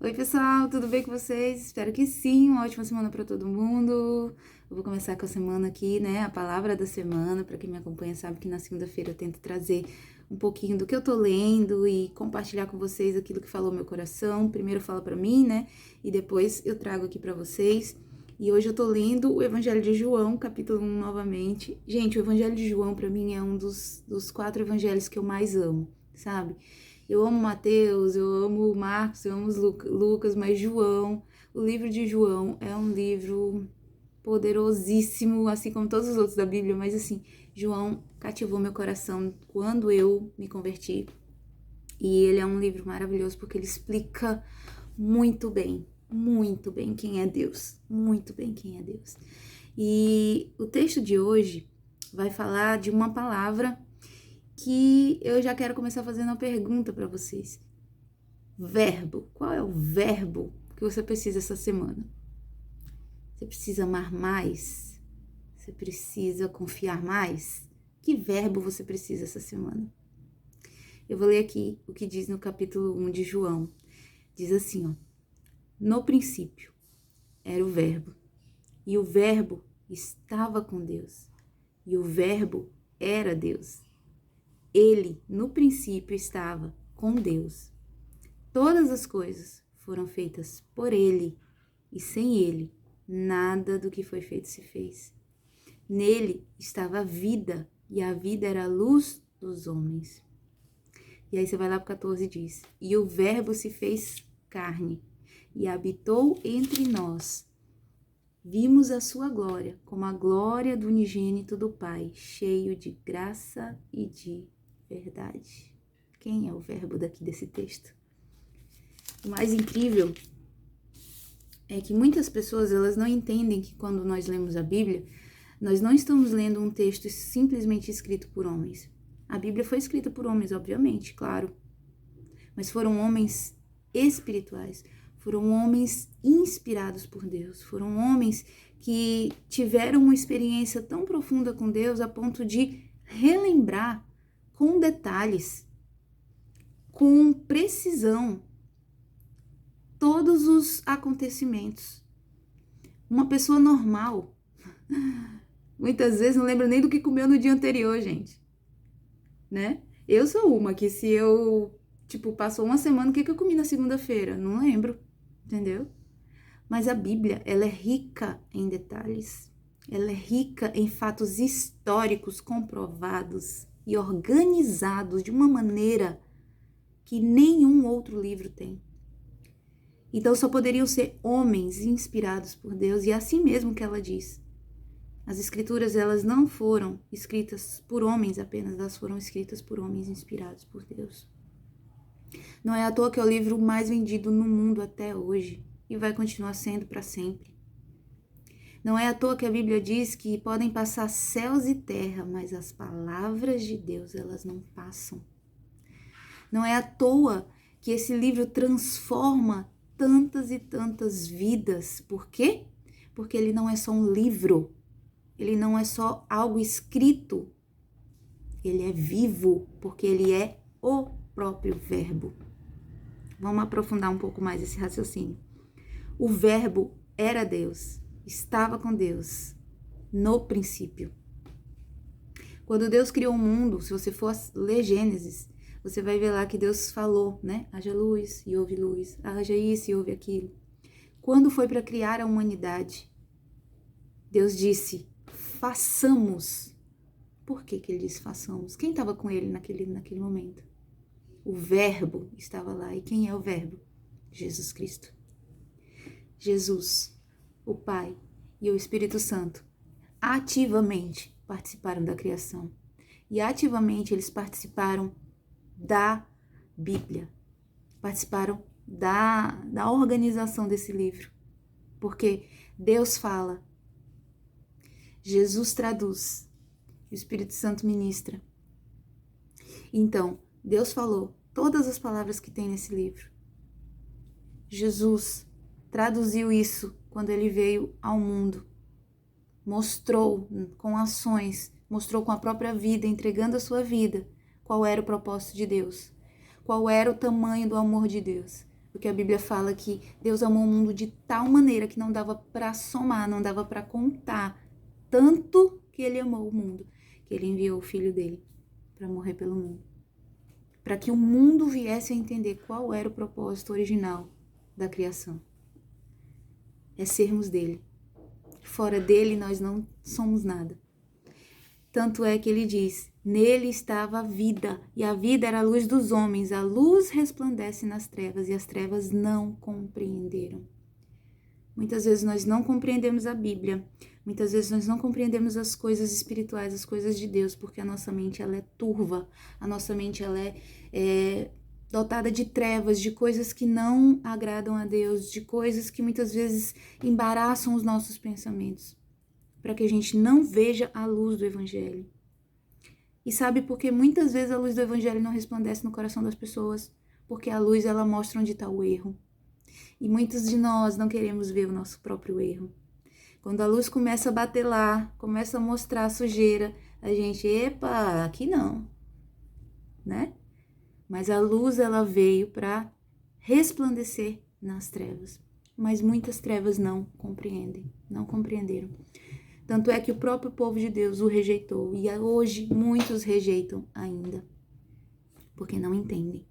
Oi, pessoal, tudo bem com vocês? Espero que sim, uma ótima semana para todo mundo. Eu vou começar com a semana aqui, né? A palavra da semana. Para quem me acompanha sabe que na segunda-feira eu tento trazer um pouquinho do que eu tô lendo e compartilhar com vocês aquilo que falou meu coração. Primeiro fala para mim, né? E depois eu trago aqui para vocês. E hoje eu tô lendo o Evangelho de João, capítulo 1 novamente. Gente, o Evangelho de João para mim é um dos 4 evangelhos que eu mais amo, sabe? Eu amo Mateus, eu amo Marcos, eu amo Lucas, mas João, o livro de João é um livro poderosíssimo, assim como todos os outros da Bíblia, mas assim, João cativou meu coração quando eu me converti. E ele é um livro maravilhoso porque ele explica muito bem quem é Deus, muito bem quem é Deus. E o texto de hoje vai falar de uma palavra que eu já quero começar fazendo uma pergunta para vocês. Verbo. Qual é o verbo que você precisa essa semana? Você precisa amar mais? Você precisa confiar mais? Que verbo você precisa essa semana? Eu vou ler aqui o que diz no capítulo 1 de João. Diz assim, ó. No princípio era o verbo, e o verbo estava com Deus, e o verbo era Deus. Ele, no princípio, estava com Deus. Todas as coisas foram feitas por ele, e sem ele, nada do que foi feito se fez. Nele estava a vida, e a vida era a luz dos homens. E aí você vai lá pro 14 e diz: E o verbo se fez carne, e habitou entre nós. Vimos a sua glória, como a glória do unigênito do Pai, cheio de graça e de verdade. Quem é o verbo daqui desse texto? O mais incrível é que muitas pessoas elas não entendem que quando nós lemos a Bíblia, nós não estamos lendo um texto simplesmente escrito por homens. A Bíblia foi escrita por homens, obviamente, claro, mas foram homens espirituais, foram homens inspirados por Deus, foram homens que tiveram uma experiência tão profunda com Deus a ponto de relembrar com detalhes, com precisão, todos os acontecimentos. Uma pessoa normal, muitas vezes não lembra nem do que comeu no dia anterior, gente, né? Eu sou uma que se eu, passou uma semana, o que eu comi na segunda-feira? Não lembro, entendeu? Mas a Bíblia, ela é rica em detalhes. Ela é rica em fatos históricos comprovados e organizados de uma maneira que nenhum outro livro tem. Então só poderiam ser homens inspirados por Deus, e é assim mesmo que ela diz. As escrituras, elas não foram escritas por homens apenas, elas foram escritas por homens inspirados por Deus. Não é à toa que é o livro mais vendido no mundo até hoje, e vai continuar sendo para sempre. Não é à toa que a Bíblia diz que podem passar céus e terra, mas as palavras de Deus, elas não passam. Não é à toa que esse livro transforma tantas e tantas vidas. Por quê? Porque ele não é só um livro, ele não é só algo escrito, ele é vivo, porque ele é o próprio verbo. Vamos aprofundar um pouco mais esse raciocínio. O verbo era Deus, estava com Deus no princípio. Quando Deus criou o mundo, se você for ler Gênesis, você vai ver lá que Deus falou, né? Haja luz e houve luz, haja isso e houve aquilo. Quando foi para criar a humanidade, Deus disse, façamos. Por que ele disse façamos? Quem estava com ele naquele momento? O verbo estava lá. E quem é o verbo? Jesus Cristo. Jesus, o Pai e o Espírito Santo ativamente participaram da criação. E ativamente eles participaram da Bíblia. Participaram da organização desse livro. Porque Deus fala, Jesus traduz, o Espírito Santo ministra. Então, Deus falou todas as palavras que tem nesse livro. Jesus traduziu isso quando ele veio ao mundo. Mostrou com ações, mostrou com a própria vida, entregando a sua vida, qual era o propósito de Deus, qual era o tamanho do amor de Deus. Porque a Bíblia fala que Deus amou o mundo de tal maneira que não dava para somar, não dava para contar. Tanto que ele amou o mundo, que ele enviou o Filho dele para morrer pelo mundo. Para que o mundo viesse a entender qual era o propósito original da criação. É sermos dele. Fora dele nós não somos nada. Tanto é que ele diz, nele estava a vida, e a vida era a luz dos homens. A luz resplandece nas trevas, e as trevas não compreenderam. Muitas vezes nós não compreendemos a Bíblia, muitas vezes nós não compreendemos as coisas espirituais, as coisas de Deus, porque a nossa mente ela é turva, a nossa mente ela é dotada de trevas, de coisas que não agradam a Deus, de coisas que muitas vezes embaraçam os nossos pensamentos, para que a gente não veja a luz do Evangelho. E sabe por que muitas vezes a luz do Evangelho não resplandece no coração das pessoas? Porque a luz ela mostra onde está o erro. E muitos de nós não queremos ver o nosso próprio erro. Quando a luz começa a bater lá, começa a mostrar a sujeira, a gente, epa, aqui não, né? Mas a luz, ela veio para resplandecer nas trevas. Mas muitas trevas não compreendem, não compreenderam. Tanto é que o próprio povo de Deus o rejeitou. E hoje muitos rejeitam ainda, porque não entendem.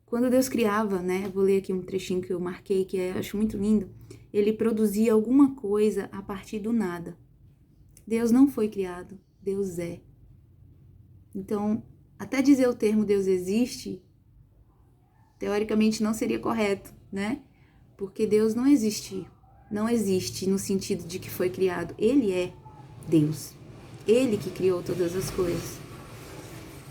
Quando Deus criava, né, vou ler aqui um trechinho que eu marquei, que eu acho muito lindo, ele produzia alguma coisa a partir do nada. Deus não foi criado, Deus é. Então, até dizer o termo Deus existe, teoricamente não seria correto, né? Porque Deus não existe no sentido de que foi criado. Ele é Deus, ele que criou todas as coisas.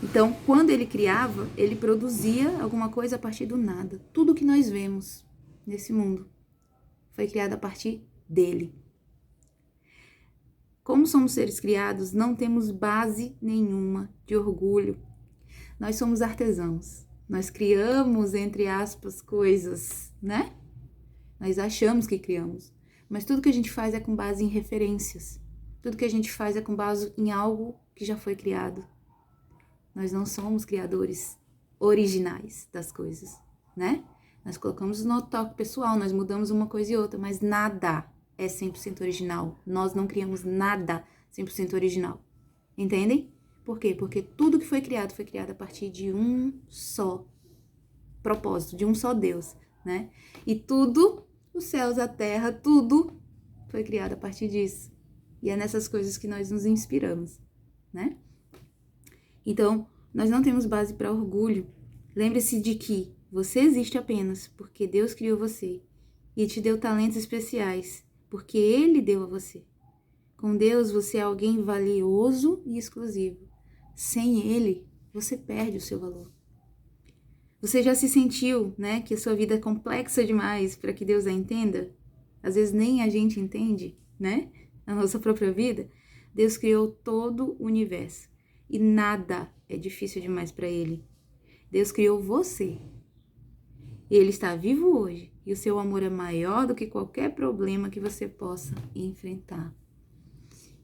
Então, quando ele criava, ele produzia alguma coisa a partir do nada. Tudo que nós vemos nesse mundo foi criado a partir dele. Como somos seres criados, não temos base nenhuma de orgulho. Nós somos artesãos. Nós criamos, entre aspas, coisas, né? Nós achamos que criamos. Mas tudo que a gente faz é com base em referências. Tudo que a gente faz é com base em algo que já foi criado. Nós não somos criadores originais das coisas, né? Nós colocamos o nosso toque pessoal, nós mudamos uma coisa e outra, mas nada é 100% original. Nós não criamos nada 100% original. Entendem? Por quê? Porque tudo que foi criado a partir de um só propósito, de um só Deus, né? E tudo, os céus, a terra, tudo foi criado a partir disso. E é nessas coisas que nós nos inspiramos, né? Então, nós não temos base para orgulho. Lembre-se de que você existe apenas porque Deus criou você e te deu talentos especiais, porque Ele deu a você. Com Deus, você é alguém valioso e exclusivo. Sem Ele, você perde o seu valor. Você já se sentiu, né, que a sua vida é complexa demais para que Deus a entenda? Às vezes nem a gente entende, né, a nossa própria vida. Deus criou todo o universo. E nada é difícil demais para Ele. Deus criou você. Ele está vivo hoje. E o seu amor é maior do que qualquer problema que você possa enfrentar.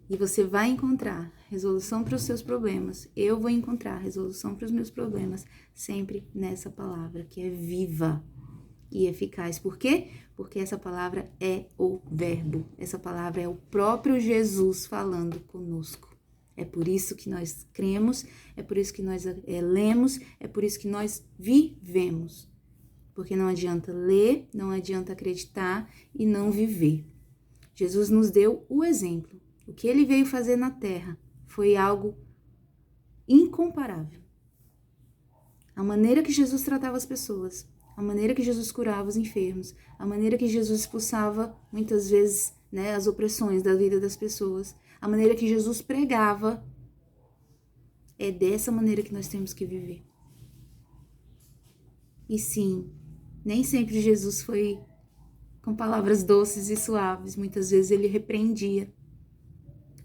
E você vai encontrar resolução para os seus problemas. Eu vou encontrar resolução para os meus problemas. Sempre nessa palavra que é viva e eficaz. Por quê? Porque essa palavra é o verbo. Essa palavra é o próprio Jesus falando conosco. É por isso que nós cremos, é por isso que nós lemos, é por isso que nós vivemos. Porque não adianta ler, não adianta acreditar e não viver. Jesus nos deu o exemplo. O que ele veio fazer na terra foi algo incomparável. A maneira que Jesus tratava as pessoas, a maneira que Jesus curava os enfermos, a maneira que Jesus expulsava, muitas vezes, né, as opressões da vida das pessoas, a maneira que Jesus pregava, é dessa maneira que nós temos que viver. E sim, nem sempre Jesus foi com palavras doces e suaves. Muitas vezes ele repreendia.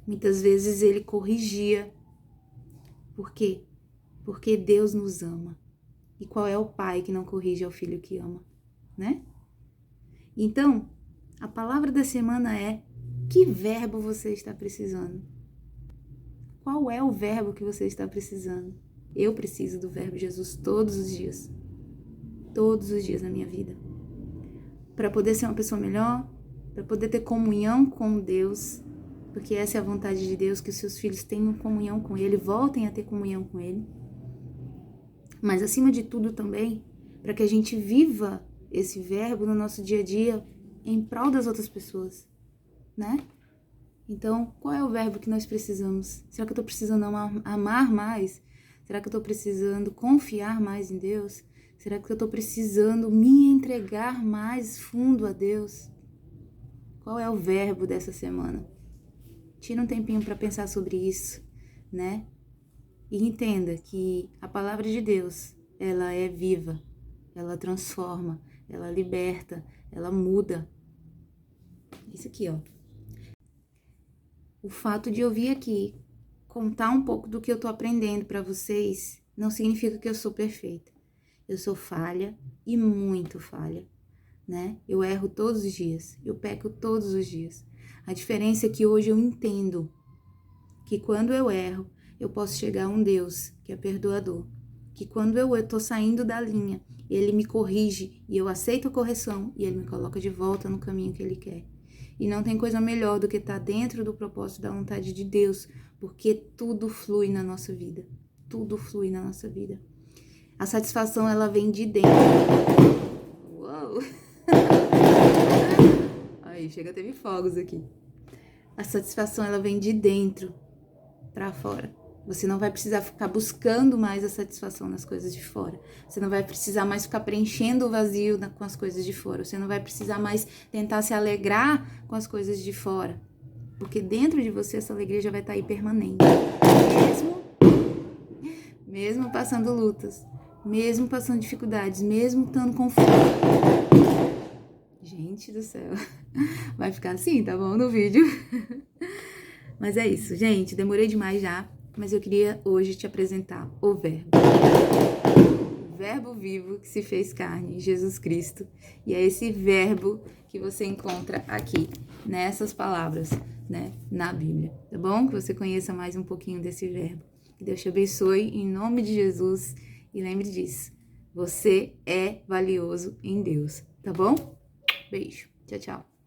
Muitas vezes ele corrigia. Por quê? Porque Deus nos ama. E qual é o pai que não corrige ao filho que ama, né? Então, a palavra da semana é: que verbo você está precisando? Qual é o verbo que você está precisando? Eu preciso do verbo Jesus todos os dias. todos os dias da minha vida. Para poder ser uma pessoa melhor, para poder ter comunhão com Deus, porque essa é a vontade de Deus, que os seus filhos tenham comunhão com Ele, voltem a ter comunhão com Ele. Mas acima de tudo também, para que a gente viva esse verbo no nosso dia a dia em prol das outras pessoas, né? Então, qual é o verbo que nós precisamos? Será que eu estou precisando amar mais? Será que eu estou precisando confiar mais em Deus? Será que eu estou precisando me entregar mais fundo a Deus? Qual é o verbo dessa semana? Tira um tempinho para pensar sobre isso, né? E entenda que a palavra de Deus, ela é viva, ela transforma, ela liberta, ela muda. Isso aqui, ó. O fato de eu vir aqui contar um pouco do que eu tô aprendendo para vocês não significa que eu sou perfeita. Eu sou falha e muito falha, né? Eu erro todos os dias, eu peco todos os dias. A diferença é que hoje eu entendo que quando eu erro, eu posso chegar a um Deus que é perdoador. Que quando eu tô saindo da linha, Ele me corrige e eu aceito a correção e Ele me coloca de volta no caminho que Ele quer. E não tem coisa melhor do que estar dentro do propósito da vontade de Deus, porque tudo flui na nossa vida. Tudo flui na nossa vida. A satisfação, ela vem de dentro. Uou! Aí, chega, teve fogos aqui. A satisfação, ela vem de dentro para fora. Você não vai precisar ficar buscando mais a satisfação nas coisas de fora. Você não vai precisar mais ficar preenchendo o vazio com as coisas de fora. Você não vai precisar mais tentar se alegrar com as coisas de fora. Porque dentro de você essa alegria já vai estar aí permanente. Mesmo passando lutas, mesmo passando dificuldades, mesmo estando com fome. Gente do céu. Vai ficar assim, tá bom, no vídeo? Mas é isso, gente. Demorei demais já, mas eu queria hoje te apresentar o Verbo. O Verbo vivo que se fez carne, Jesus Cristo. E é esse Verbo que você encontra aqui, nessas palavras, né, na Bíblia. Tá bom? Que você conheça mais um pouquinho desse Verbo. Que Deus te abençoe em nome de Jesus. E lembre disso, você é valioso em Deus, tá bom? Beijo. Tchau, tchau.